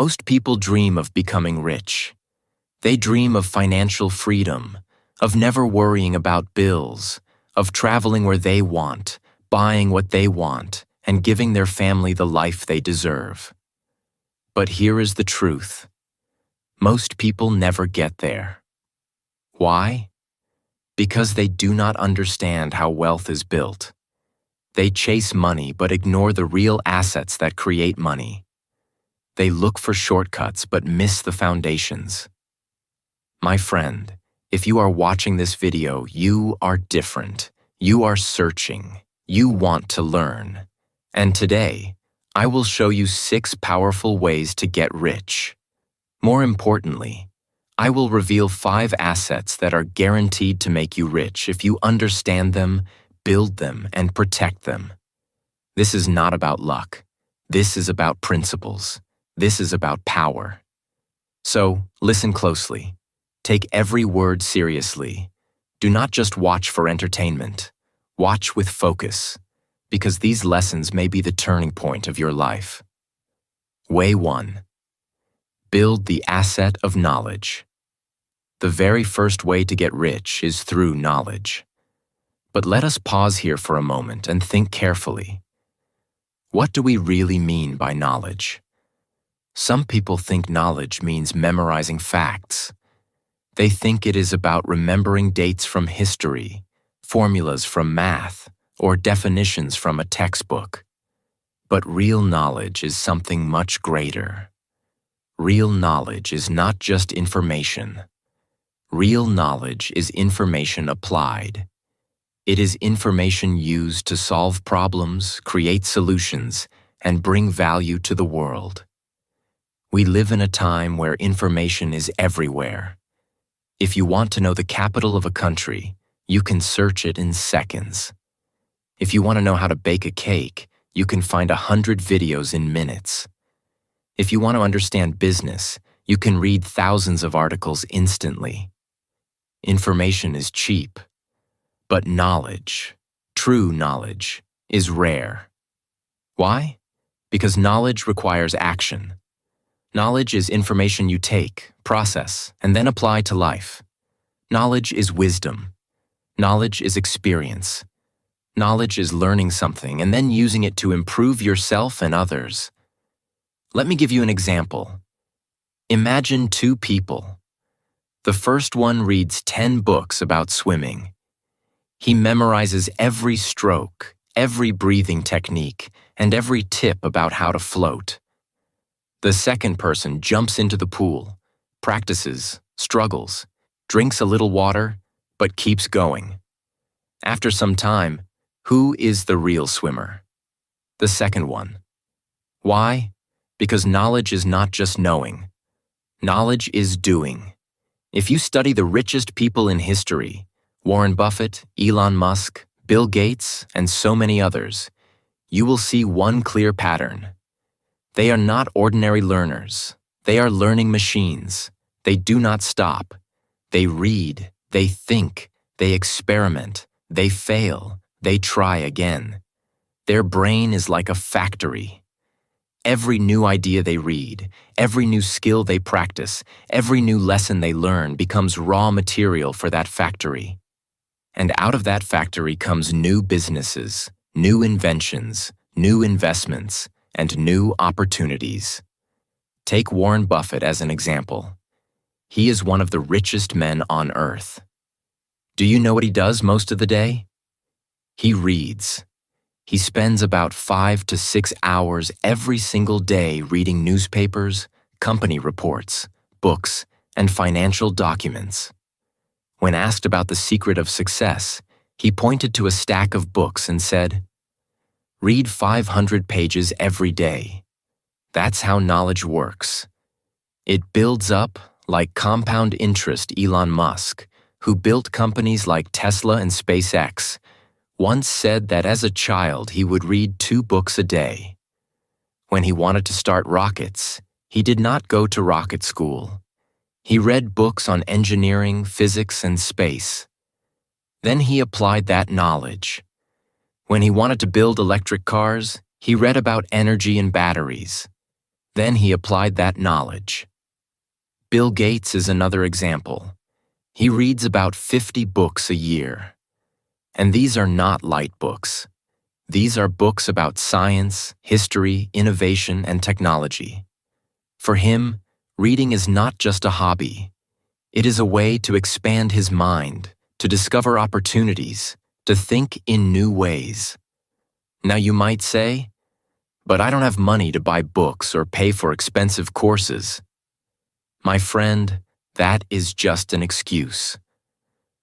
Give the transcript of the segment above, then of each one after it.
Most people dream of becoming rich. They dream of financial freedom, of never worrying about bills, of traveling where they want, buying what they want, and giving their family the life they deserve. But here is the truth. Most people never get there. Why? Because they do not understand how wealth is built. They chase money but ignore the real assets that create money. They look for shortcuts but miss the foundations. My friend, if you are watching this video, you are different. You are searching. You want to learn. And today, I will show you 6 powerful ways to get rich. More importantly, I will reveal 5 assets that are guaranteed to make you rich if you understand them, build them, and protect them. This is not about luck. This is about principles. This is about power. So, listen closely. Take every word seriously. Do not just watch for entertainment. Watch with focus, because these lessons may be the turning point of your life. Way 1. Build the asset of knowledge. The very first way to get rich is through knowledge. But let us pause here for a moment and think carefully. What do we really mean by knowledge? Some people think knowledge means memorizing facts. They think it is about remembering dates from history, formulas from math, or definitions from a textbook. But real knowledge is something much greater. Real knowledge is not just information. Real knowledge is information applied. It is information used to solve problems, create solutions, and bring value to the world. We live in a time where information is everywhere. If you want to know the capital of a country, you can search it in seconds. If you want to know how to bake a cake, you can find 100 videos in minutes. If you want to understand business, you can read thousands of articles instantly. Information is cheap, but knowledge, true knowledge, is rare. Why? Because knowledge requires action. Knowledge is information you take, process, and then apply to life. Knowledge is wisdom. Knowledge is experience. Knowledge is learning something and then using it to improve yourself and others. Let me give you an example. Imagine 2 people. The first one reads 10 books about swimming. He memorizes every stroke, every breathing technique, and every tip about how to float. The second person jumps into the pool, practices, struggles, drinks a little water, but keeps going. After some time, who is the real swimmer? The second one. Why? Because knowledge is not just knowing. Knowledge is doing. If you study the richest people in history, Warren Buffett, Elon Musk, Bill Gates, and so many others, you will see one clear pattern. They are not ordinary learners. They are learning machines. They do not stop. They read, they think, they experiment, they fail, they try again. Their brain is like a factory. Every new idea they read, every new skill they practice, every new lesson they learn becomes raw material for that factory. And out of that factory comes new businesses, new inventions, new investments, and new opportunities. Take Warren Buffett as an example. He is one of the richest men on earth. Do you know what he does most of the day? He reads. He spends about 5 to 6 hours every single day reading newspapers, company reports, books, and financial documents. When asked about the secret of success, he pointed to a stack of books and said, "Read 500 pages every day. That's how knowledge works. It builds up like compound interest." Elon Musk, who built companies like Tesla and SpaceX, once said that as a child he would read 2 books a day. When he wanted to start rockets, he did not go to rocket school. He read books on engineering, physics, and space. Then he applied that knowledge. When he wanted to build electric cars, he read about energy and batteries. Then he applied that knowledge. Bill Gates is another example. He reads about 50 books a year. And these are not light books. These are books about science, history, innovation, and technology. For him, reading is not just a hobby. It is a way to expand his mind, to discover opportunities, to think in new ways. Now you might say, but I don't have money to buy books or pay for expensive courses. My friend, that is just an excuse.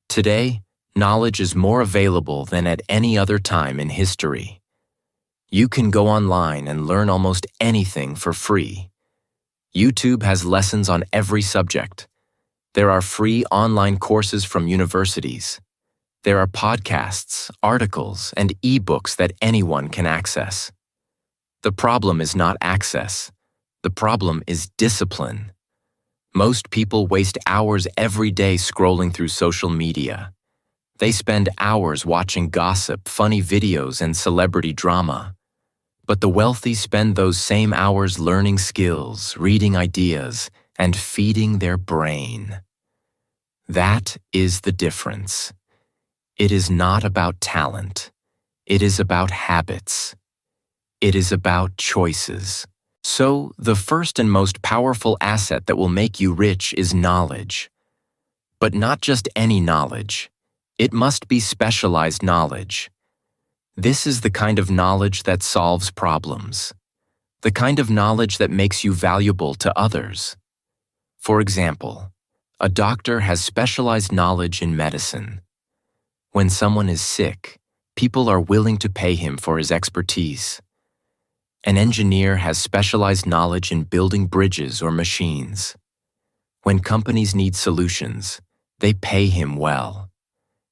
Today, knowledge is more available than at any other time in history. You can go online and learn almost anything for free. YouTube has lessons on every subject. There are free online courses from universities. There are podcasts, articles, and e-books that anyone can access. The problem is not access. The problem is discipline. Most people waste hours every day scrolling through social media. They spend hours watching gossip, funny videos, and celebrity drama. But the wealthy spend those same hours learning skills, reading ideas, and feeding their brain. That is the difference. It is not about talent. It is about habits. It is about choices. So, the first and most powerful asset that will make you rich is knowledge. But not just any knowledge. It must be specialized knowledge. This is the kind of knowledge that solves problems. The kind of knowledge that makes you valuable to others. For example, a doctor has specialized knowledge in medicine. When someone is sick, people are willing to pay him for his expertise. An engineer has specialized knowledge in building bridges or machines. When companies need solutions, they pay him well.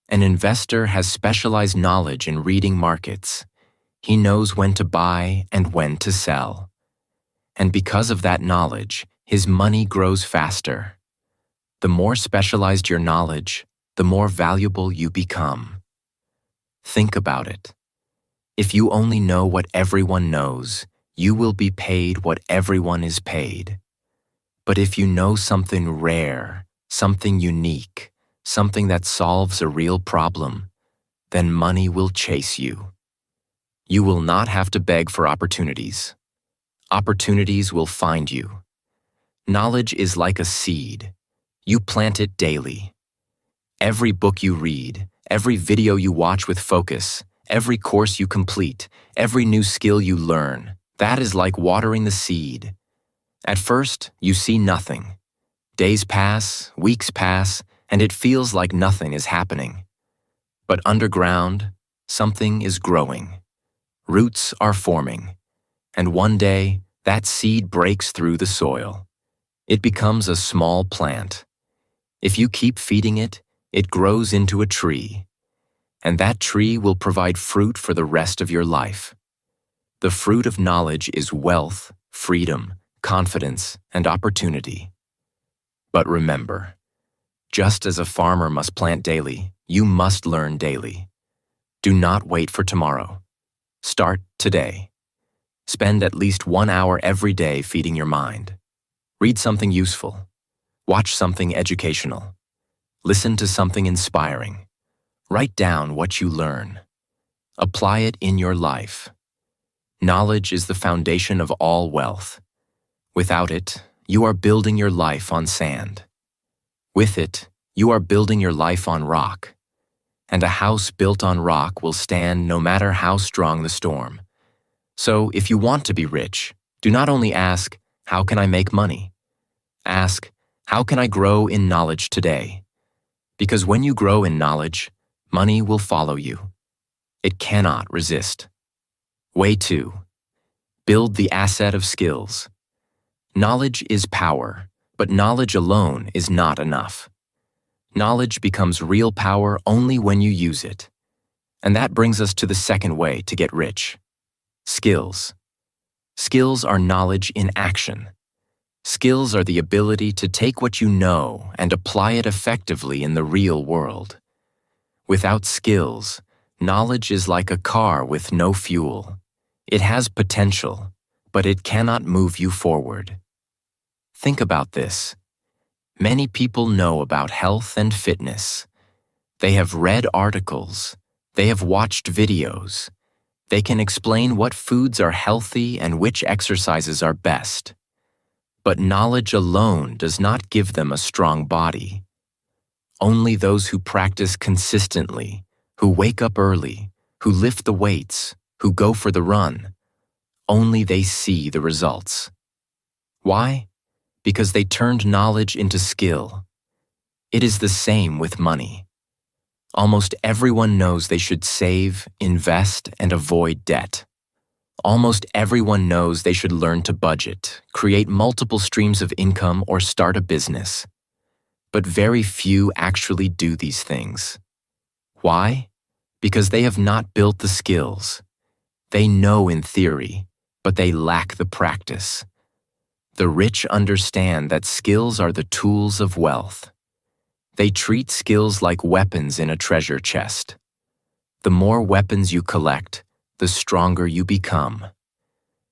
An investor has specialized knowledge in reading markets. He knows when to buy and when to sell. And because of that knowledge, his money grows faster. The more specialized your knowledge, the more valuable you become. Think about it. If you only know what everyone knows, you will be paid what everyone is paid. But if you know something rare, something unique, something that solves a real problem, then money will chase you. You will not have to beg for opportunities. Opportunities will find you. Knowledge is like a seed. You plant it daily. Every book you read, every video you watch with focus, every course you complete, every new skill you learn, that is like watering the seed. At first, you see nothing. Days pass, weeks pass, and it feels like nothing is happening. But underground, something is growing. Roots are forming. And one day, that seed breaks through the soil. It becomes a small plant. If you keep feeding it, it grows into a tree. And that tree will provide fruit for the rest of your life. The fruit of knowledge is wealth, freedom, confidence, and opportunity. But remember, just as a farmer must plant daily, you must learn daily. Do not wait for tomorrow. Start today. Spend at least 1 hour every day feeding your mind. Read something useful. Watch something educational. Listen to something inspiring. Write down what you learn. Apply it in your life. Knowledge is the foundation of all wealth. Without it, you are building your life on sand. With it, you are building your life on rock. And a house built on rock will stand no matter how strong the storm. So, if you want to be rich, do not only ask, how can I make money? Ask, how can I grow in knowledge today? Because when you grow in knowledge, money will follow you. It cannot resist. Way 2. Build the asset of skills. Knowledge is power, but knowledge alone is not enough. Knowledge becomes real power only when you use it. And that brings us to the second way to get rich. Skills. Skills are knowledge in action. Skills are the ability to take what you know and apply it effectively in the real world. Without skills, knowledge is like a car with no fuel. It has potential, but it cannot move you forward. Think about this. Many people know about health and fitness. They have read articles. They have watched videos. They can explain what foods are healthy and which exercises are best. But knowledge alone does not give them a strong body. Only those who practice consistently, who wake up early, who lift the weights, who go for the run, only they see the results. Why? Because they turned knowledge into skill. It is the same with money. Almost everyone knows they should save, invest, and avoid debt. Almost everyone knows they should learn to budget, create multiple streams of income, or start a business. But very few actually do these things. Why? Because they have not built the skills. They know in theory, but they lack the practice. The rich understand that skills are the tools of wealth. They treat skills like weapons in a treasure chest. The more weapons you collect, the stronger you become.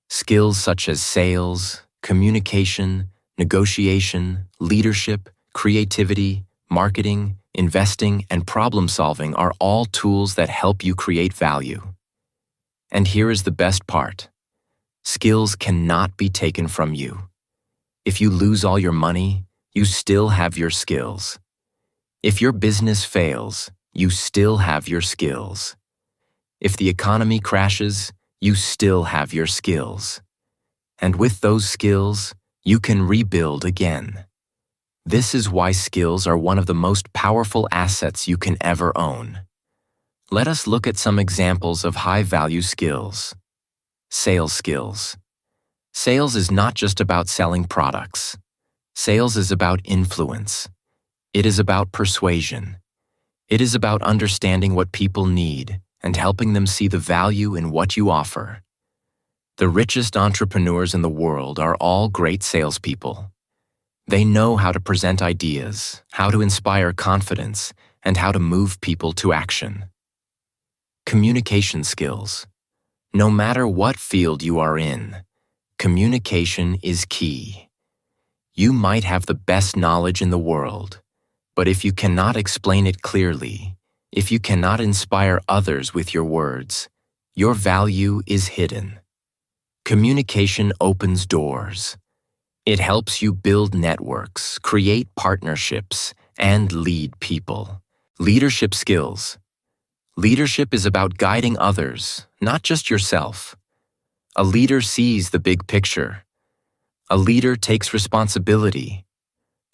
Skills such as sales, communication, negotiation, leadership, creativity, marketing, investing, and problem-solving are all tools that help you create value. And here is the best part. Skills cannot be taken from you. If you lose all your money, you still have your skills. If your business fails, you still have your skills. If the economy crashes, you still have your skills. And with those skills, you can rebuild again. This is why skills are one of the most powerful assets you can ever own. Let us look at some examples of high-value skills. Sales skills. Sales is not just about selling products. Sales is about influence. It is about persuasion. It is about understanding what people need and helping them see the value in what you offer. The richest entrepreneurs in the world are all great salespeople. They know how to present ideas, how to inspire confidence, and how to move people to action. Communication skills. No matter what field you are in, communication is key. You might have the best knowledge in the world, but if you cannot explain it clearly, if you cannot inspire others with your words, your value is hidden. Communication opens doors. It helps you build networks, create partnerships, and lead people. Leadership skills. Leadership is about guiding others, not just yourself. A leader sees the big picture. A leader takes responsibility.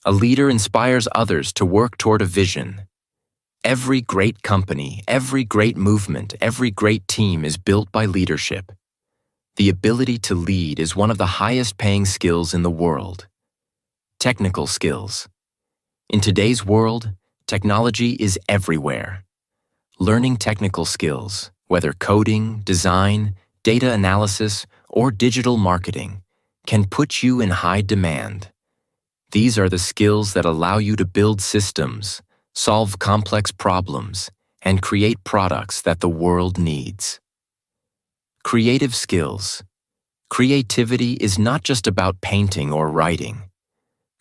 A leader inspires others to work toward a vision. Every great company, every great movement, every great team is built by leadership. The ability to lead is one of the highest-paying skills in the world. Technical skills. In today's world, technology is everywhere. Learning technical skills, whether coding, design, data analysis, or digital marketing, can put you in high demand. These are the skills that allow you to build systems, solve complex problems, and create products that the world needs. Creative skills. Creativity is not just about painting or writing.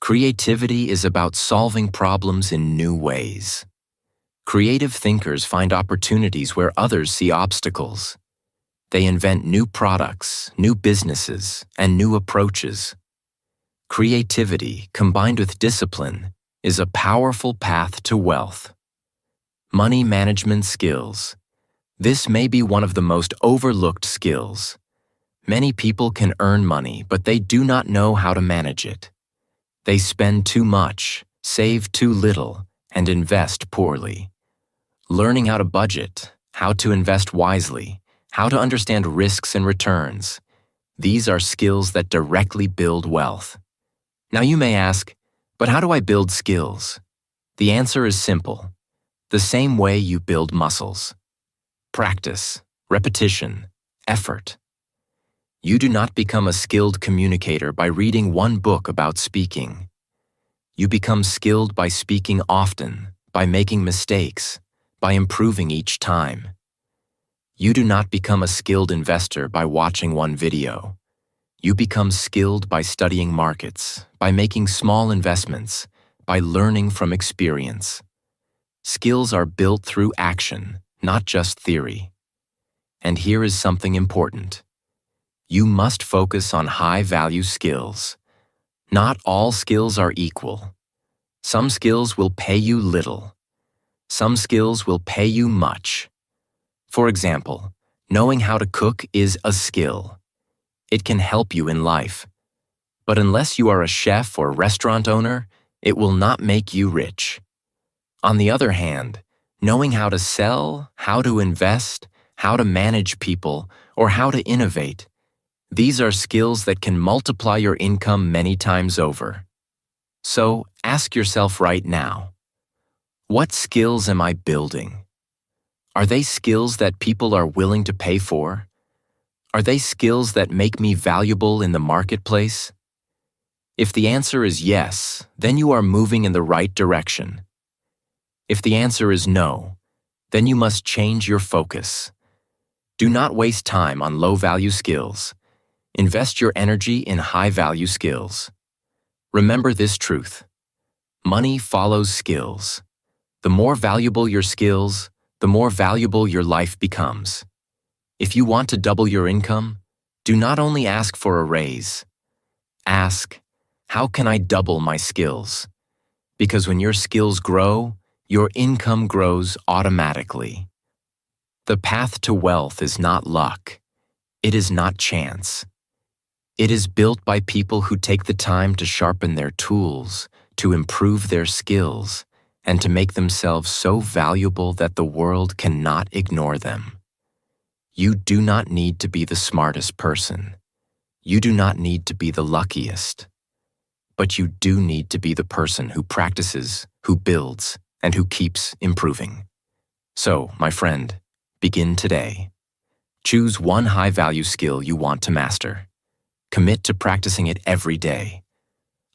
Creativity is about solving problems in new ways. Creative thinkers find opportunities where others see obstacles. They invent new products, new businesses, and new approaches. Creativity, combined with discipline, is a powerful path to wealth. Money management skills. This may be one of the most overlooked skills. Many people can earn money, but they do not know how to manage it. They spend too much, save too little, and invest poorly. Learning how to budget, how to invest wisely, how to understand risks and returns. These are skills that directly build wealth. Now you may ask, but how do I build skills? The answer is simple. The same way you build muscles. Practice, repetition, effort. You do not become a skilled communicator by reading one book about speaking. You become skilled by speaking often, by making mistakes, by improving each time. You do not become a skilled investor by watching one video. You become skilled by studying markets, by making small investments, by learning from experience. Skills are built through action, not just theory. And here is something important. You must focus on high-value skills. Not all skills are equal. Some skills will pay you little. Some skills will pay you much. For example, knowing how to cook is a skill. It can help you in life. But unless you are a chef or restaurant owner, it will not make you rich. On the other hand, knowing how to sell, how to invest, how to manage people, or how to innovate, these are skills that can multiply your income many times over. So ask yourself right now, what skills am I building? Are they skills that people are willing to pay for? Are they skills that make me valuable in the marketplace? If the answer is yes, then you are moving in the right direction. If the answer is no, then you must change your focus. Do not waste time on low-value skills. Invest your energy in high-value skills. Remember this truth. Money follows skills. The more valuable your skills, the more valuable your life becomes. If you want to double your income, do not only ask for a raise. Ask, how can I double my skills? Because when your skills grow, your income grows automatically. The path to wealth is not luck. It is not chance. It is built by people who take the time to sharpen their tools, to improve their skills, and to make themselves so valuable that the world cannot ignore them. You do not need to be the smartest person. You do not need to be the luckiest. But you do need to be the person who practices, who builds, and who keeps improving. So, my friend, begin today. Choose one high-value skill you want to master. Commit to practicing it every day.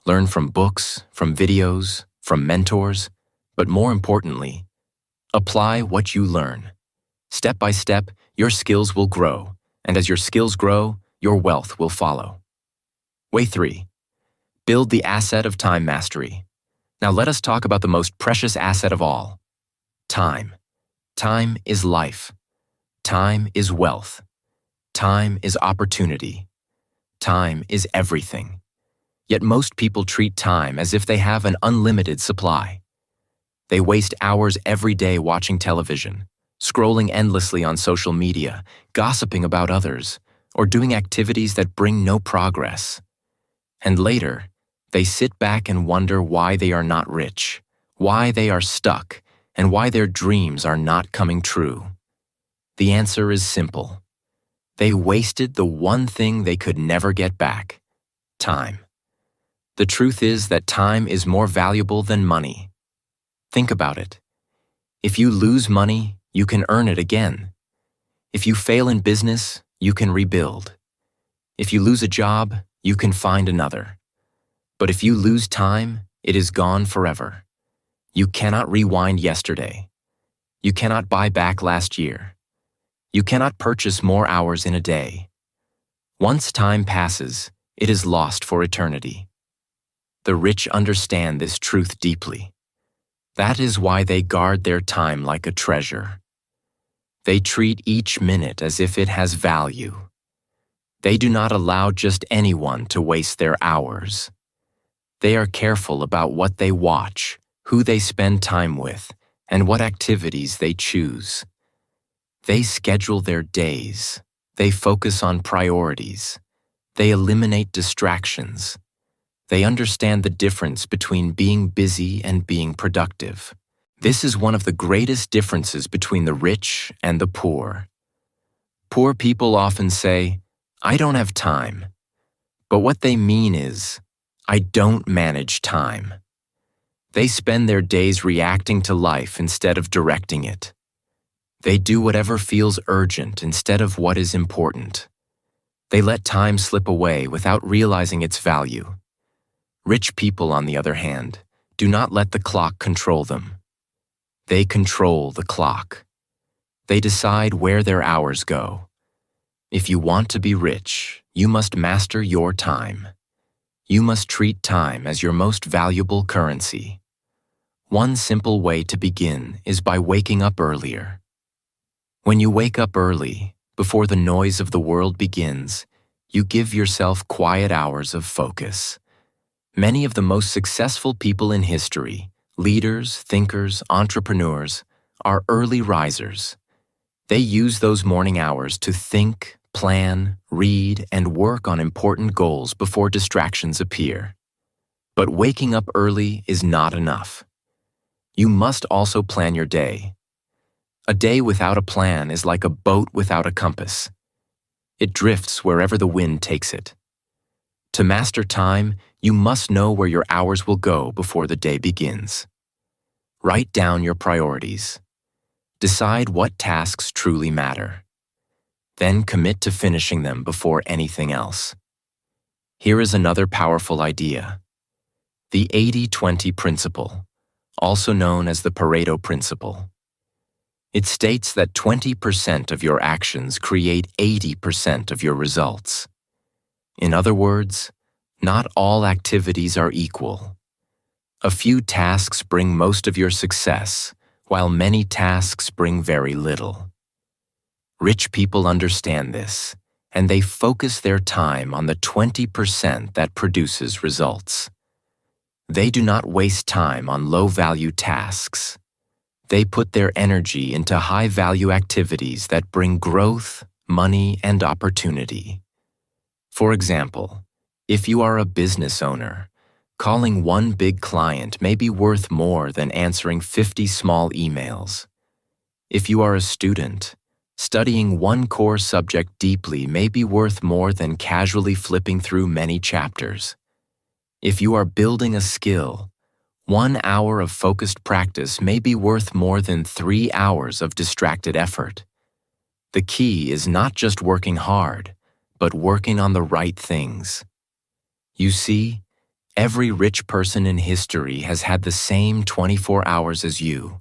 Learn from books, from videos, from mentors, but more importantly, apply what you learn. Step by step, your skills will grow, and as your skills grow, your wealth will follow. Way 3. Build the asset of time mastery. Now let us talk about the most precious asset of all. Time. Time is life. Time is wealth. Time is opportunity. Time is everything. Yet most people treat time as if they have an unlimited supply. They waste hours every day watching television, scrolling endlessly on social media, gossiping about others, or doing activities that bring no progress. And later, they sit back and wonder why they are not rich, why they are stuck, and why their dreams are not coming true. The answer is simple. They wasted the one thing they could never get back: time. The truth is that time is more valuable than money. Think about it. If you lose money, you can earn it again. If you fail in business, you can rebuild. If you lose a job, you can find another. But if you lose time, it is gone forever. You cannot rewind yesterday. You cannot buy back last year. You cannot purchase more hours in a day. Once time passes, it is lost for eternity. The rich understand this truth deeply. That is why they guard their time like a treasure. They treat each minute as if it has value. They do not allow just anyone to waste their hours. They are careful about what they watch, who they spend time with, and what activities they choose. They schedule their days. They focus on priorities. They eliminate distractions. They understand the difference between being busy and being productive. This is one of the greatest differences between the rich and the poor. Poor people often say, "I don't have time." But what they mean is, "I don't manage time." They spend their days reacting to life instead of directing it. They do whatever feels urgent instead of what is important. They let time slip away without realizing its value. Rich people, on the other hand, do not let the clock control them. They control the clock. They decide where their hours go. If you want to be rich, You must master your time. You must treat time as your most valuable currency. One simple way to begin is by waking up earlier. When you wake up early, before the noise of the world begins, you give yourself quiet hours of focus. Many of the most successful people in history, leaders, thinkers, entrepreneurs, are early risers. They use those morning hours to think, plan, read, and work on important goals before distractions appear. But waking up early is not enough. You must also plan your day. A day without a plan is like a boat without a compass. It drifts wherever the wind takes it. To master time, you must know where your hours will go before the day begins. Write down your priorities. Decide what tasks truly matter. Then commit to finishing them before anything else. Here is another powerful idea. The 80-20 principle, also known as the Pareto principle. It states that 20% of your actions create 80% of your results. In other words, not all activities are equal. A few tasks bring most of your success, while many tasks bring very little. Rich people understand this, and they focus their time on the 20% that produces results. They do not waste time on low-value tasks. They put their energy into high-value activities that bring growth, money, and opportunity. For example, if you are a business owner, calling one big client may be worth more than answering 50 small emails. If you are a student, studying one core subject deeply may be worth more than casually flipping through many chapters. If you are building a skill, 1 hour of focused practice may be worth more than 3 hours of distracted effort. The key is not just working hard, but working on the right things. You see, every rich person in history has had the same 24 hours as you.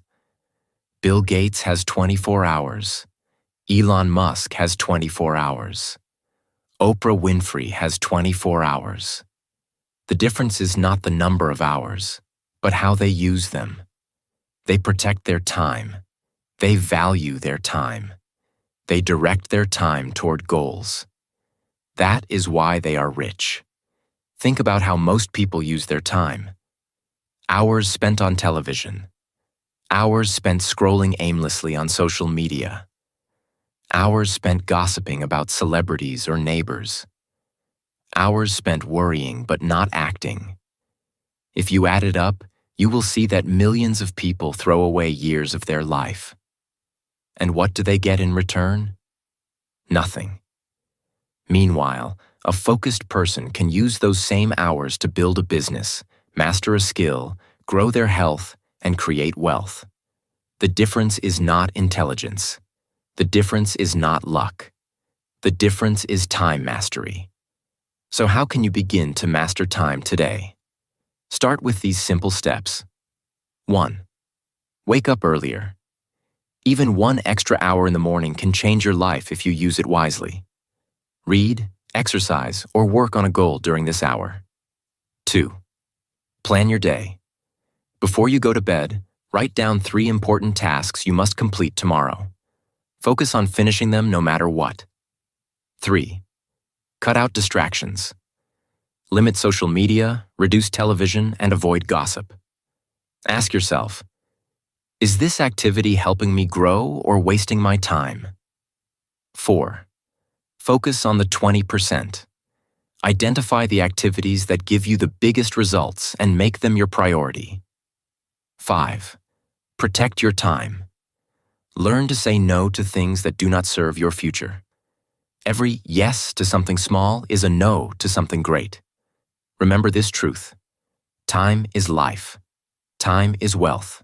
Bill Gates has 24 hours. Elon Musk has 24 hours. Oprah Winfrey has 24 hours. The difference is not the number of hours, but how they use them. They protect their time. They value their time. They direct their time toward goals. That is why they are rich. Think about how most people use their time. Hours spent on television. Hours spent scrolling aimlessly on social media. Hours spent gossiping about celebrities or neighbors. Hours spent worrying but not acting. If you add it up, you will see that millions of people throw away years of their life. And what do they get in return? Nothing. Meanwhile, a focused person can use those same hours to build a business, master a skill, grow their health, and create wealth. The difference is not intelligence. The difference is not luck. The difference is time mastery. So how can you begin to master time today? Start with these simple steps. 1. Wake up earlier. Even 1 extra hour in the morning can change your life if you use it wisely. Read, exercise, or work on a goal during this hour. 2. Plan your day. Before you go to bed, write down 3 important tasks you must complete tomorrow. Focus on finishing them no matter what. 3. Cut out distractions. Limit social media, reduce television, and avoid gossip. Ask yourself, is this activity helping me grow or wasting my time? 4. Focus on the 20%. Identify the activities that give you the biggest results and make them your priority. 5. Protect your time. Learn to say no to things that do not serve your future. Every yes to something small is a no to something great. Remember this truth. Time is life. Time is wealth.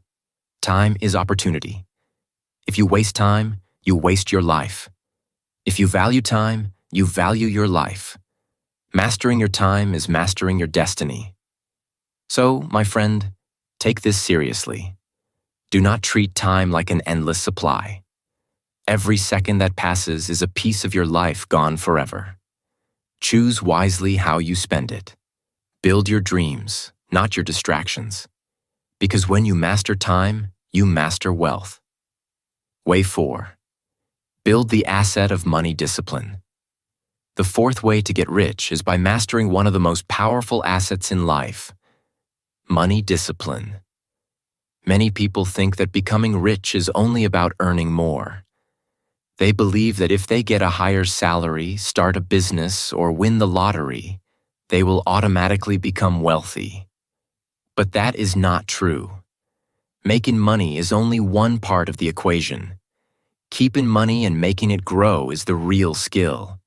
Time is opportunity. If you waste time, you waste your life. If you value time, you value your life. Mastering your time is mastering your destiny. So, my friend, take this seriously. Do not treat time like an endless supply. Every second that passes is a piece of your life gone forever. Choose wisely how you spend it. Build your dreams, not your distractions. Because when you master time, you master wealth. Way 4. Build the asset of money discipline. The fourth way to get rich is by mastering one of the most powerful assets in life: money discipline. Many people think that becoming rich is only about earning more. They believe that if they get a higher salary, start a business, or win the lottery, they will automatically become wealthy. But that is not true. Making money is only one part of the equation. Keeping money and making it grow is the real skill.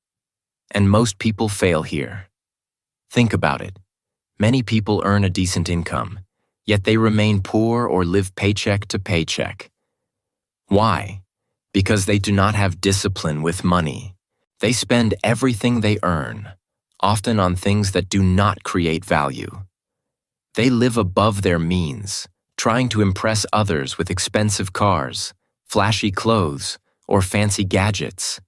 And most people fail here. Think about it. Many people earn a decent income, yet they remain poor or live paycheck to paycheck. Why? Because they do not have discipline with money. They spend everything they earn, often on things that do not create value. They live above their means, trying to impress others with expensive cars, flashy clothes, or fancy gadgets.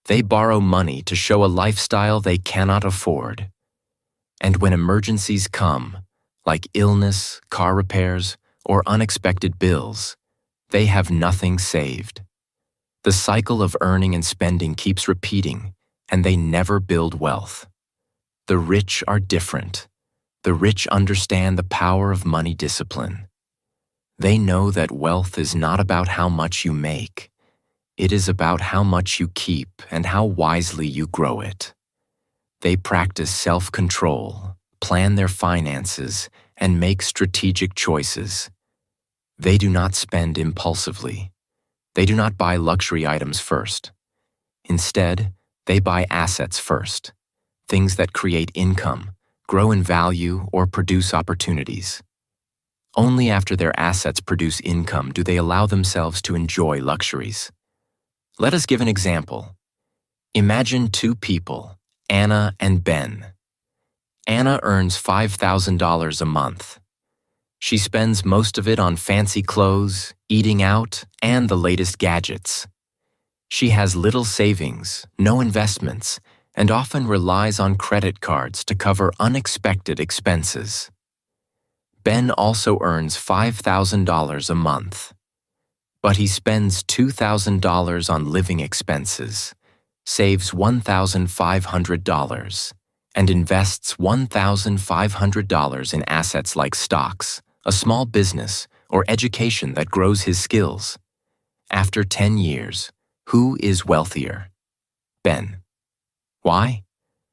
They borrow money to show a lifestyle they cannot afford. And when emergencies come, like illness, car repairs, or unexpected bills, they have nothing saved. The cycle of earning and spending keeps repeating, and they never build wealth. The rich are different. The rich understand the power of money discipline. They know that wealth is not about how much you make. It is about how much you keep and how wisely you grow it. They practice self-control, plan their finances, and make strategic choices. They do not spend impulsively. They do not buy luxury items first. Instead, they buy assets first, things that create income, grow in value, or produce opportunities. Only after their assets produce income do they allow themselves to enjoy luxuries. Let us give an example. Imagine two people, Anna and Ben. Anna earns $5,000 a month. She spends most of it on fancy clothes, eating out, and the latest gadgets. She has little savings, no investments, and often relies on credit cards to cover unexpected expenses. Ben also earns $5,000 a month, but he spends $2,000 on living expenses, saves $1,500, and invests $1,500 in assets like stocks, a small business, or education that grows his skills. After 10 years, who is wealthier? Ben. Why?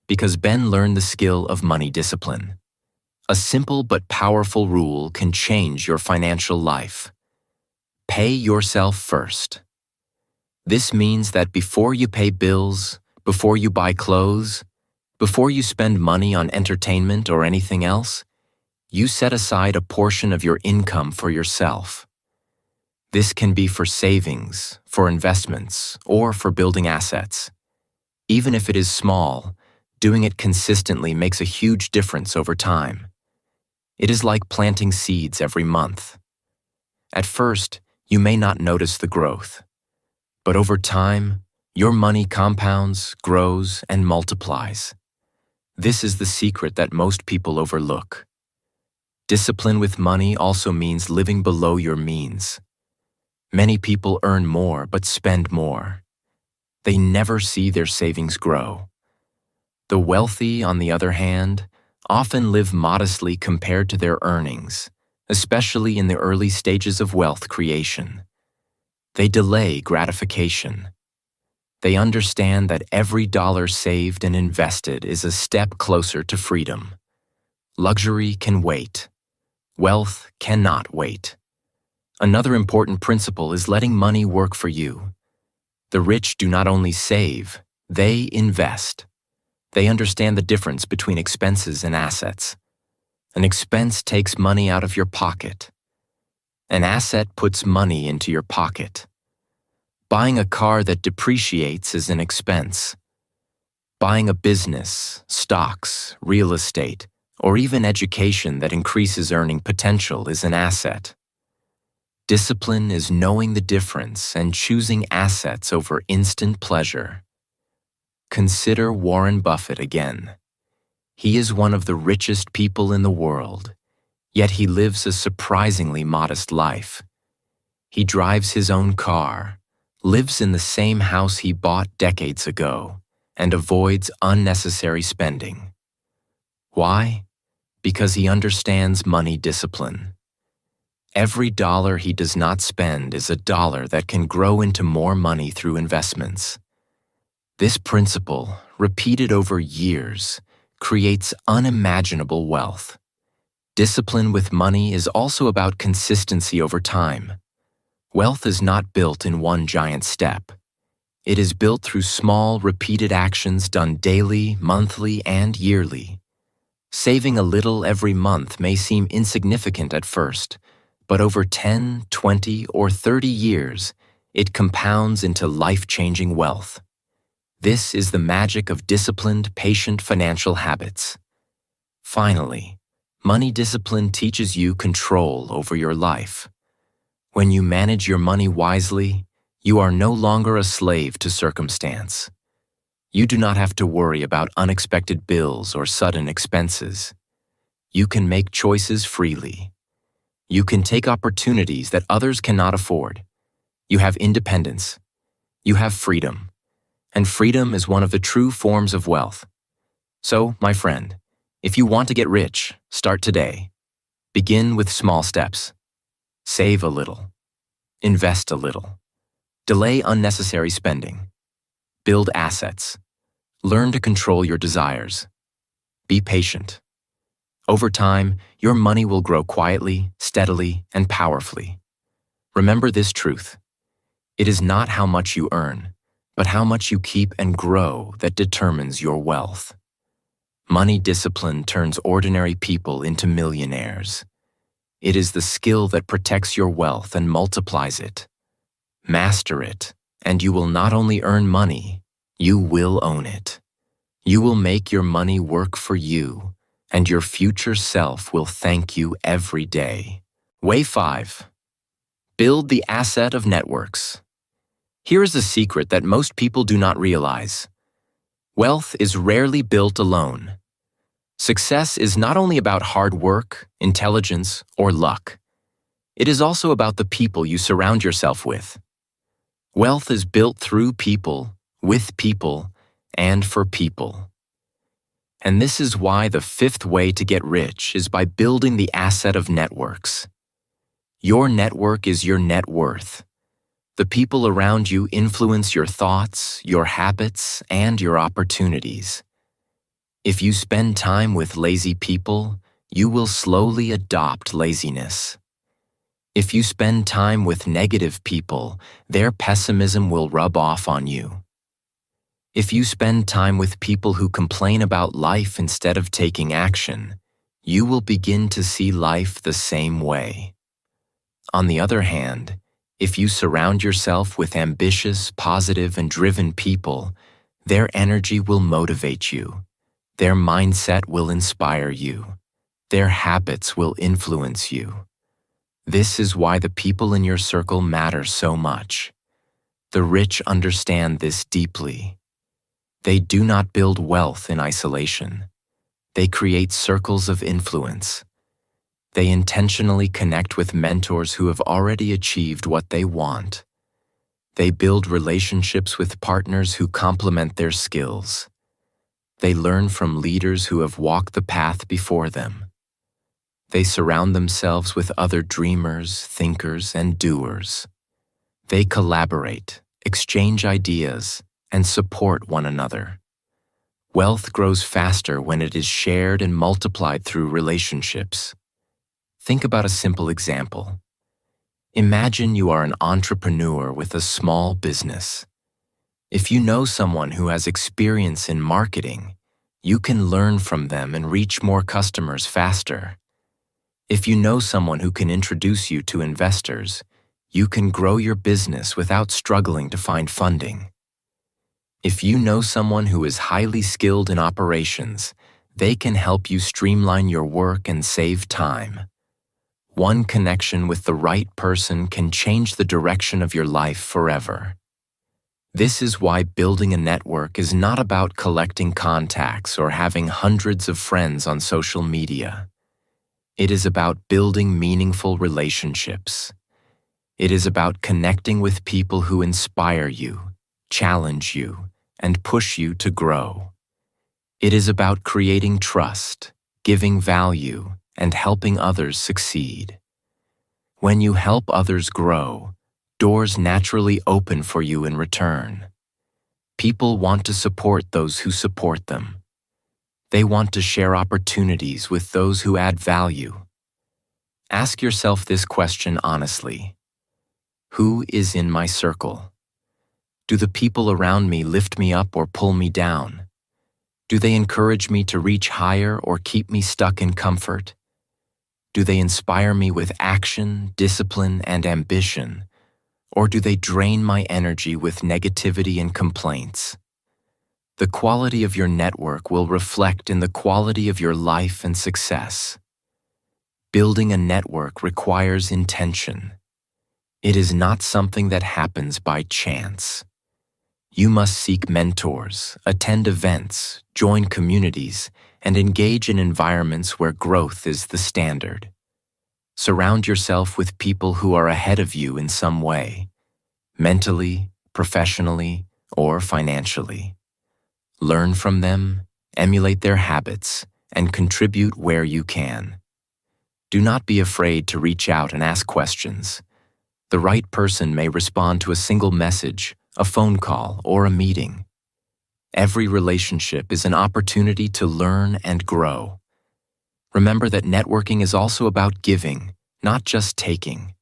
Because Ben learned the skill of money discipline. A simple but powerful rule can change your financial life. Pay yourself first. This means that before you pay bills, before you buy clothes, before you spend money on entertainment or anything else, you set aside a portion of your income for yourself. This can be for savings, for investments, or for building assets. Even if it is small, doing it consistently makes a huge difference over time. It is like planting seeds every month. At first, you may not notice the growth, but over time, your money compounds, grows, and multiplies. This is the secret that most people overlook. Discipline with money also means living below your means. Many people earn more but spend more. They never see their savings grow. The wealthy, on the other hand, often live modestly compared to their earnings, especially in the early stages of wealth creation. They delay gratification. They understand that every dollar saved and invested is a step closer to freedom. Luxury can wait. Wealth cannot wait. Another important principle is letting money work for you. The rich do not only save, they invest. They understand the difference between expenses and assets. An expense takes money out of your pocket. An asset puts money into your pocket. Buying a car that depreciates is an expense. Buying a business, stocks, real estate, or even education that increases earning potential is an asset. Discipline is knowing the difference and choosing assets over instant pleasure. Consider Warren Buffett again. He is one of the richest people in the world, yet he lives a surprisingly modest life. He drives his own car, lives in the same house he bought decades ago, and avoids unnecessary spending. Why? Because he understands money discipline. Every dollar he does not spend is a dollar that can grow into more money through investments. This principle, repeated over years, creates unimaginable wealth. Discipline with money is also about consistency over time. Wealth is not built in one giant step. It is built through small, repeated actions done daily, monthly, and yearly. Saving a little every month may seem insignificant at first, but over 10, 20, or 30 years, it compounds into life-changing wealth. This is the magic of disciplined, patient financial habits. Finally, money discipline teaches you control over your life. When you manage your money wisely, you are no longer a slave to circumstance. You do not have to worry about unexpected bills or sudden expenses. You can make choices freely. You can take opportunities that others cannot afford. You have independence. You have freedom. And freedom is one of the true forms of wealth. So, my friend, if you want to get rich, start today. Begin with small steps. Save a little. Invest a little. Delay unnecessary spending. Build assets. Learn to control your desires. Be patient. Over time, your money will grow quietly, steadily, and powerfully. Remember this truth. It is not how much you earn, but how much you keep and grow that determines your wealth. Money discipline turns ordinary people into millionaires. It is the skill that protects your wealth and multiplies it. Master it, and you will not only earn money, you will own it. You will make your money work for you, and your future self will thank you every day. Way 5. Build the asset of networks. Here is a secret that most people do not realize. Wealth is rarely built alone. Success is not only about hard work, intelligence, or luck. It is also about the people you surround yourself with. Wealth is built through people, with people, and for people. And this is why the 5th way to get rich is by building the asset of networks. Your network is your net worth. The people around you influence your thoughts, your habits, and your opportunities. If you spend time with lazy people, you will slowly adopt laziness. If you spend time with negative people, their pessimism will rub off on you. If you spend time with people who complain about life instead of taking action, you will begin to see life the same way. On the other hand, if you surround yourself with ambitious, positive, and driven people, their energy will motivate you. Their mindset will inspire you. Their habits will influence you. This is why the people in your circle matter so much. The rich understand this deeply. They do not build wealth in isolation. They create circles of influence. They intentionally connect with mentors who have already achieved what they want. They build relationships with partners who complement their skills. They learn from leaders who have walked the path before them. They surround themselves with other dreamers, thinkers, and doers. They collaborate, exchange ideas, and support one another. Wealth grows faster when it is shared and multiplied through relationships. Think about a simple example. Imagine you are an entrepreneur with a small business. If you know someone who has experience in marketing, you can learn from them and reach more customers faster. If you know someone who can introduce you to investors, you can grow your business without struggling to find funding. If you know someone who is highly skilled in operations, they can help you streamline your work and save time. One connection with the right person can change the direction of your life forever. This is why building a network is not about collecting contacts or having hundreds of friends on social media. It is about building meaningful relationships. It is about connecting with people who inspire you, challenge you, and push you to grow. It is about creating trust, giving value, and helping others succeed. When you help others grow, doors naturally open for you in return. People want to support those who support them. They want to share opportunities with those who add value. Ask yourself this question honestly. Who is in my circle? Do the people around me lift me up or pull me down? Do they encourage me to reach higher or keep me stuck in comfort? Do they inspire me with action, discipline, and ambition? Or do they drain my energy with negativity and complaints? The quality of your network will reflect in the quality of your life and success. Building a network requires intention. It is not something that happens by chance. You must seek mentors, attend events, join communities, and engage in environments where growth is the standard. Surround yourself with people who are ahead of you in some way, mentally, professionally, or financially. Learn from them, emulate their habits, and contribute where you can. Do not be afraid to reach out and ask questions. The right person may respond to a single message, a phone call, or a meeting. Every relationship is an opportunity to learn and grow. Remember that networking is also about giving, not just taking.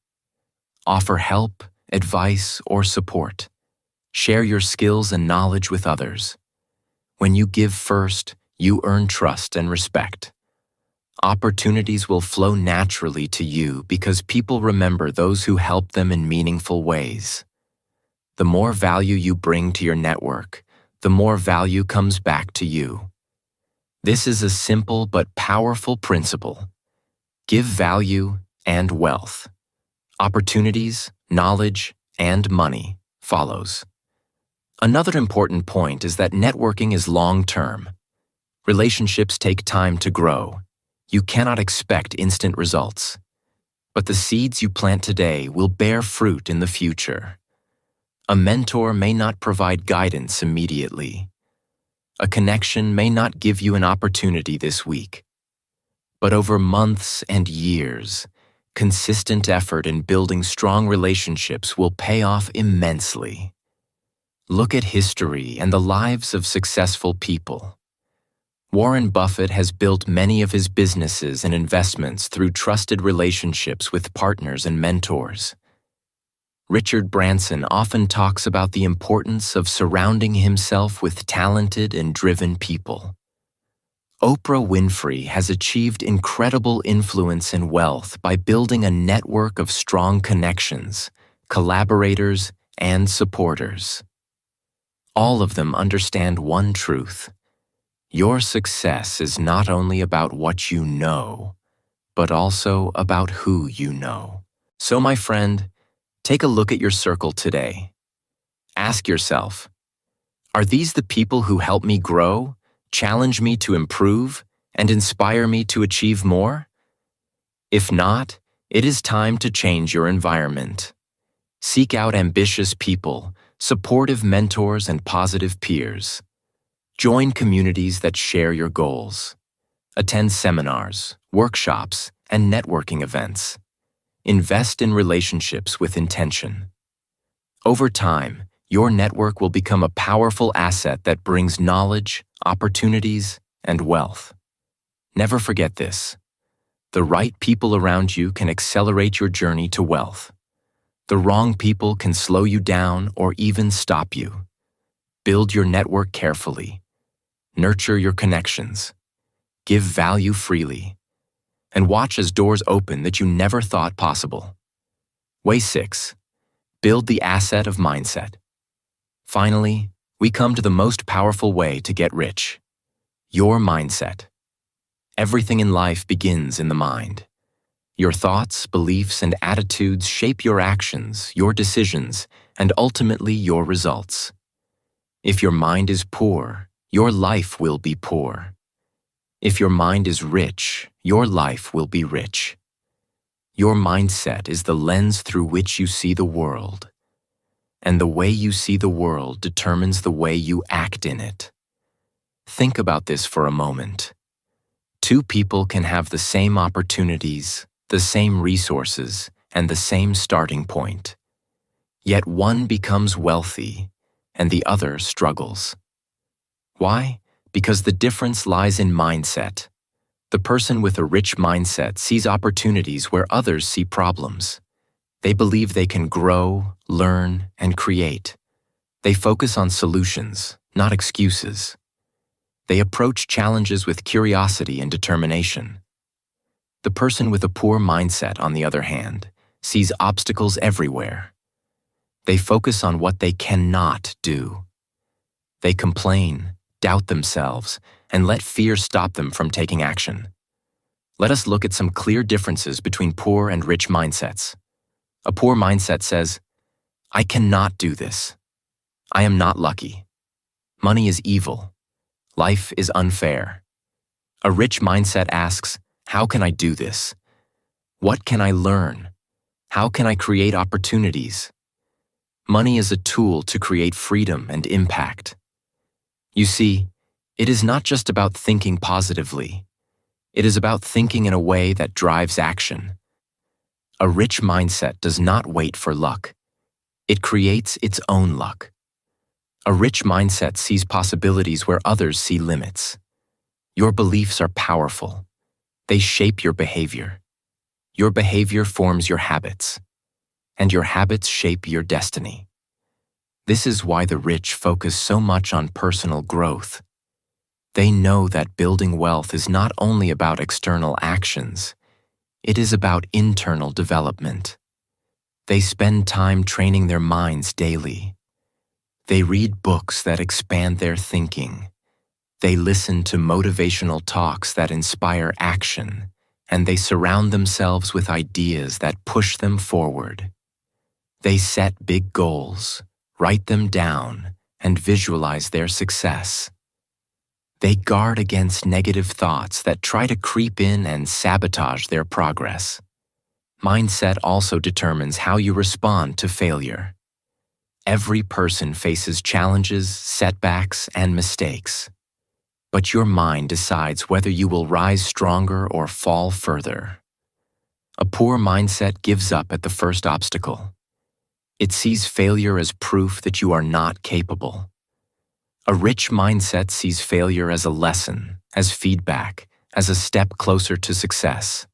Offer help, advice, or support. Share your skills and knowledge with others. When you give first, you earn trust and respect. Opportunities will flow naturally to you because people remember those who help them in meaningful ways. The more value you bring to your network, the more value comes back to you. This is a simple but powerful principle. Give value and wealth. Opportunities, knowledge, and money follows. Another important point is that networking is long-term. Relationships take time to grow. You cannot expect instant results. But the seeds you plant today will bear fruit in the future. A mentor may not provide guidance immediately. A connection may not give you an opportunity this week. But over months and years, consistent effort in building strong relationships will pay off immensely. Look at history and the lives of successful people. Warren Buffett has built many of his businesses and investments through trusted relationships with partners and mentors. Richard Branson often talks about the importance of surrounding himself with talented and driven people. Oprah Winfrey has achieved incredible influence and wealth by building a network of strong connections, collaborators, and supporters. All of them understand one truth. Your success is not only about what you know, but also about who you know. So, my friend, take a look at your circle today. Ask yourself, are these the people who help me grow, challenge me to improve, and inspire me to achieve more? If not, it is time to change your environment. Seek out ambitious people, supportive mentors, and positive peers. Join communities that share your goals. Attend seminars, workshops, and networking events. Invest in relationships with intention. Over time, your network will become a powerful asset that brings knowledge, opportunities, and wealth. Never forget this. The right people around you can accelerate your journey to wealth. The wrong people can slow you down or even stop you. Build your network carefully. Nurture your connections. Give value freely. And watch as doors open that you never thought possible. Way 6. Build the asset of mindset. Finally, we come to the most powerful way to get rich. Your mindset. Everything in life begins in the mind. Your thoughts, beliefs, and attitudes shape your actions, your decisions, and ultimately your results. If your mind is poor, your life will be poor. If your mind is rich, your life will be rich. Your mindset is the lens through which you see the world, and the way you see the world determines the way you act in it. Think about this for a moment. Two people can have the same opportunities, the same resources, and the same starting point. Yet one becomes wealthy, and the other struggles. Why? Because the difference lies in mindset. The person with a rich mindset sees opportunities where others see problems. They believe they can grow, learn, and create. They focus on solutions, not excuses. They approach challenges with curiosity and determination. The person with a poor mindset, on the other hand, sees obstacles everywhere. They focus on what they cannot do. They complain, doubt themselves, and let fear stop them from taking action. Let us look at some clear differences between poor and rich mindsets. A poor mindset says, "I cannot do this. I am not lucky. Money is evil. Life is unfair." A rich mindset asks, "How can I do this? What can I learn? How can I create opportunities?" Money is a tool to create freedom and impact. You see, it is not just about thinking positively. It is about thinking in a way that drives action. A rich mindset does not wait for luck. It creates its own luck. A rich mindset sees possibilities where others see limits. Your beliefs are powerful. They shape your behavior. Your behavior forms your habits, and your habits shape your destiny. This is why the rich focus so much on personal growth. They know that building wealth is not only about external actions, it is about internal development. They spend time training their minds daily. They read books that expand their thinking. They listen to motivational talks that inspire action, and they surround themselves with ideas that push them forward. They set big goals, write them down, and visualize their success. They guard against negative thoughts that try to creep in and sabotage their progress. Mindset also determines how you respond to failure. Every person faces challenges, setbacks, and mistakes. But your mind decides whether you will rise stronger or fall further. A poor mindset gives up at the first obstacle. It sees failure as proof that you are not capable. A rich mindset sees failure as a lesson, as feedback, as a step closer to success.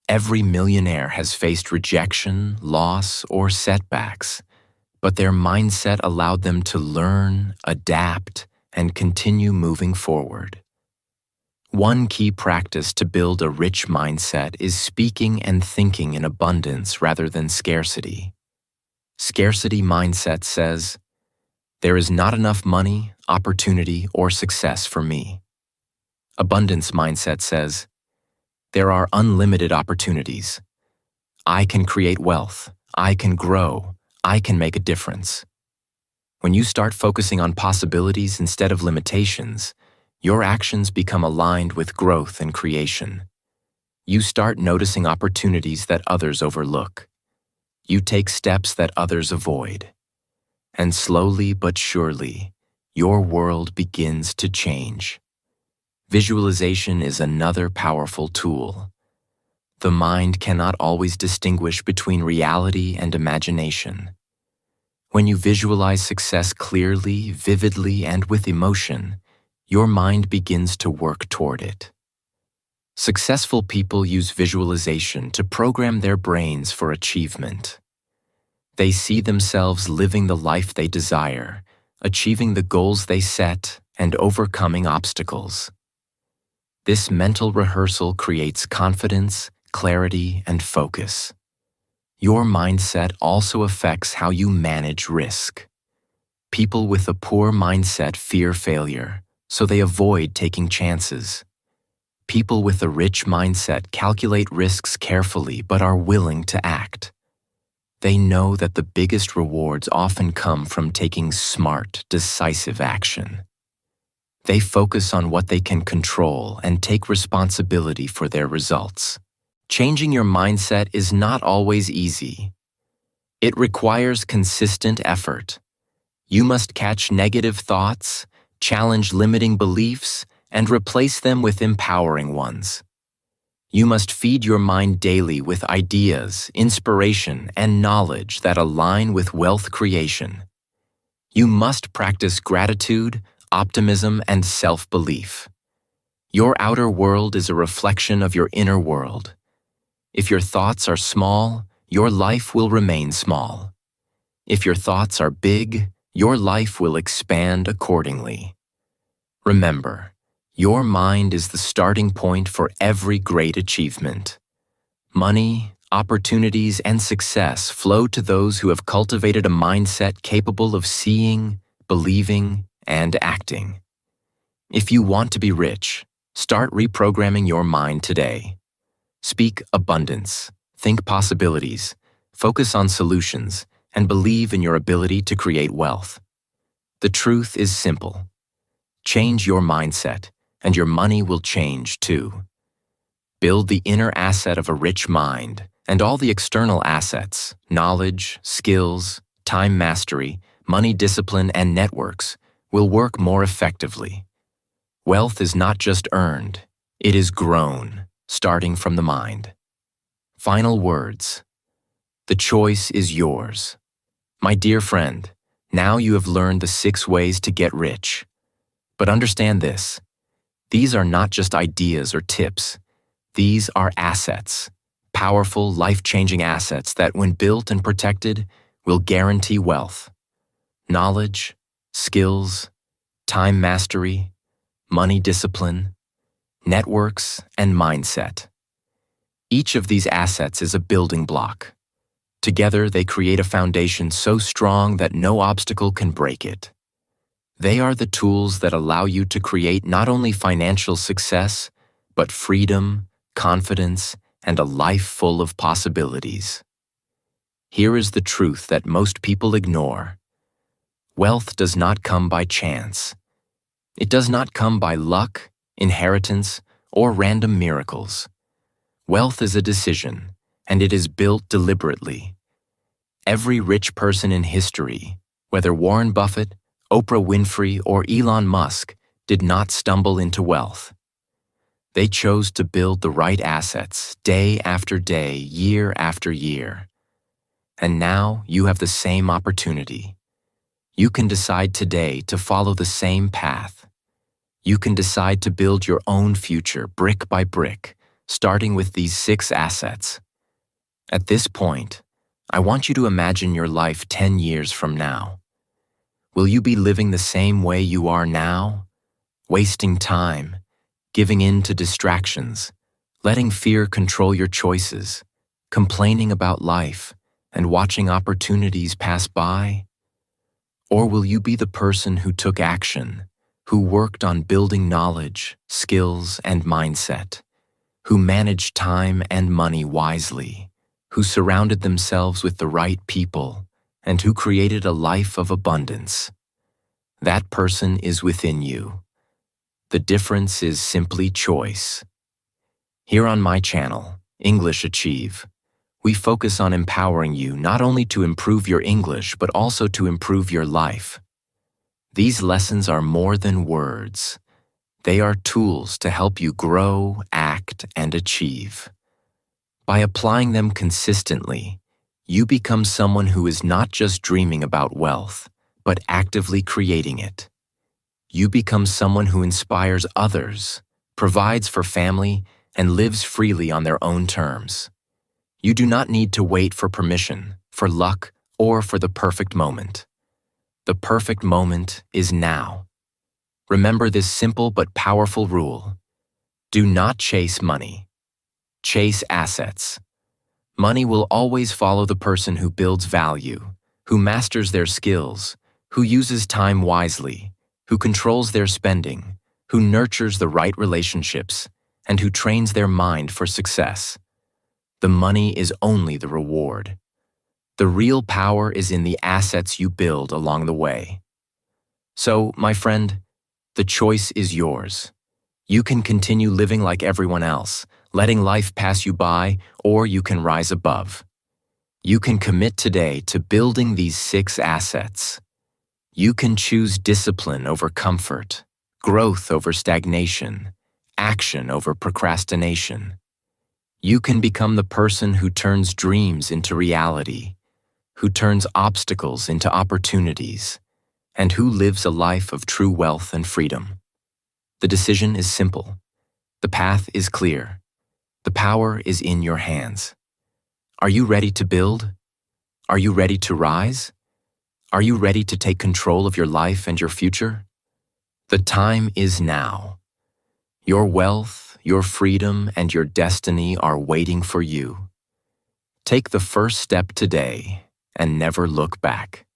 Every millionaire has faced rejection, loss, or setbacks, but their mindset allowed them to learn, adapt, and continue moving forward. One key practice to build a rich mindset is speaking and thinking in abundance rather than scarcity. Scarcity mindset says, "There is not enough money, opportunity, or success for me." Abundance mindset says, "There are unlimited opportunities. I can create wealth. I can grow. I can make a difference." When you start focusing on possibilities instead of limitations, your actions become aligned with growth and creation. You start noticing opportunities that others overlook. You take steps that others avoid. And slowly but surely, your world begins to change. Visualization is another powerful tool. The mind cannot always distinguish between reality and imagination. When you visualize success clearly, vividly, and with emotion, your mind begins to work toward it. Successful people use visualization to program their brains for achievement. They see themselves living the life they desire, achieving the goals they set, and overcoming obstacles. This mental rehearsal creates confidence, clarity, and focus. Your mindset also affects how you manage risk. People with a poor mindset fear failure, so they avoid taking chances. People with a rich mindset calculate risks carefully but are willing to act. They know that the biggest rewards often come from taking smart, decisive action. They focus on what they can control and take responsibility for their results. Changing your mindset is not always easy. It requires consistent effort. You must catch negative thoughts, challenge limiting beliefs, and replace them with empowering ones. You must feed your mind daily with ideas, inspiration, and knowledge that align with wealth creation. You must practice gratitude, optimism, and self-belief. Your outer world is a reflection of your inner world. If your thoughts are small, your life will remain small. If your thoughts are big, your life will expand accordingly. Remember, your mind is the starting point for every great achievement. Money, opportunities, and success flow to those who have cultivated a mindset capable of seeing, believing, and acting. If you want to be rich, start reprogramming your mind today. Speak abundance, think possibilities, focus on solutions, and believe in your ability to create wealth. The truth is simple. Change your mindset, and your money will change too. Build the inner asset of a rich mind, and all the external assets, knowledge, skills, time mastery, money discipline, and networks will work more effectively. Wealth is not just earned, it is grown, starting from the mind. Final words. The choice is yours. My dear friend, now you have learned the 6 ways to get rich. But understand this, these are not just ideas or tips. These are assets, powerful, life-changing assets that, when built and protected, will guarantee wealth. Knowledge, skills, time mastery, money discipline, networks, and mindset. Each of these assets is a building block. Together, they create a foundation so strong that no obstacle can break it. They are the tools that allow you to create not only financial success, but freedom, confidence, and a life full of possibilities. Here is the truth that most people ignore. Wealth does not come by chance. It does not come by luck, inheritance, or random miracles. Wealth is a decision, and it is built deliberately. Every rich person in history, whether Warren Buffett, Oprah Winfrey, or Elon Musk, did not stumble into wealth. They chose to build the right assets day after day, year after year. And now you have the same opportunity. You can decide today to follow the same path. You can decide to build your own future brick by brick, starting with these 6 assets. At this point, I want you to imagine your life 10 years from now. Will you be living the same way you are now? Wasting time, giving in to distractions, letting fear control your choices, complaining about life, and watching opportunities pass by? Or will you be the person who took action, who worked on building knowledge, skills, and mindset, who managed time and money wisely, who surrounded themselves with the right people, and who created a life of abundance? That person is within you. The difference is simply choice. Here on my channel, English Achieve, we focus on empowering you not only to improve your English, but also to improve your life. These lessons are more than words. They are tools to help you grow, act, and achieve. By applying them consistently, you become someone who is not just dreaming about wealth, but actively creating it. You become someone who inspires others, provides for family, and lives freely on their own terms. You do not need to wait for permission, for luck, or for the perfect moment. The perfect moment is now. Remember this simple but powerful rule. Do not chase money. Chase assets. Money will always follow the person who builds value, who masters their skills, who uses time wisely, who controls their spending, who nurtures the right relationships, and who trains their mind for success. The money is only the reward. The real power is in the assets you build along the way. So, my friend, the choice is yours. You can continue living like everyone else, letting life pass you by, or you can rise above. You can commit today to building these 6 assets. You can choose discipline over comfort, growth over stagnation, action over procrastination. You can become the person who turns dreams into reality, who turns obstacles into opportunities, and who lives a life of true wealth and freedom. The decision is simple. The path is clear. The power is in your hands. Are you ready to build? Are you ready to rise? Are you ready to take control of your life and your future? The time is now. Your wealth, your freedom, and your destiny are waiting for you. Take the first step today and never look back.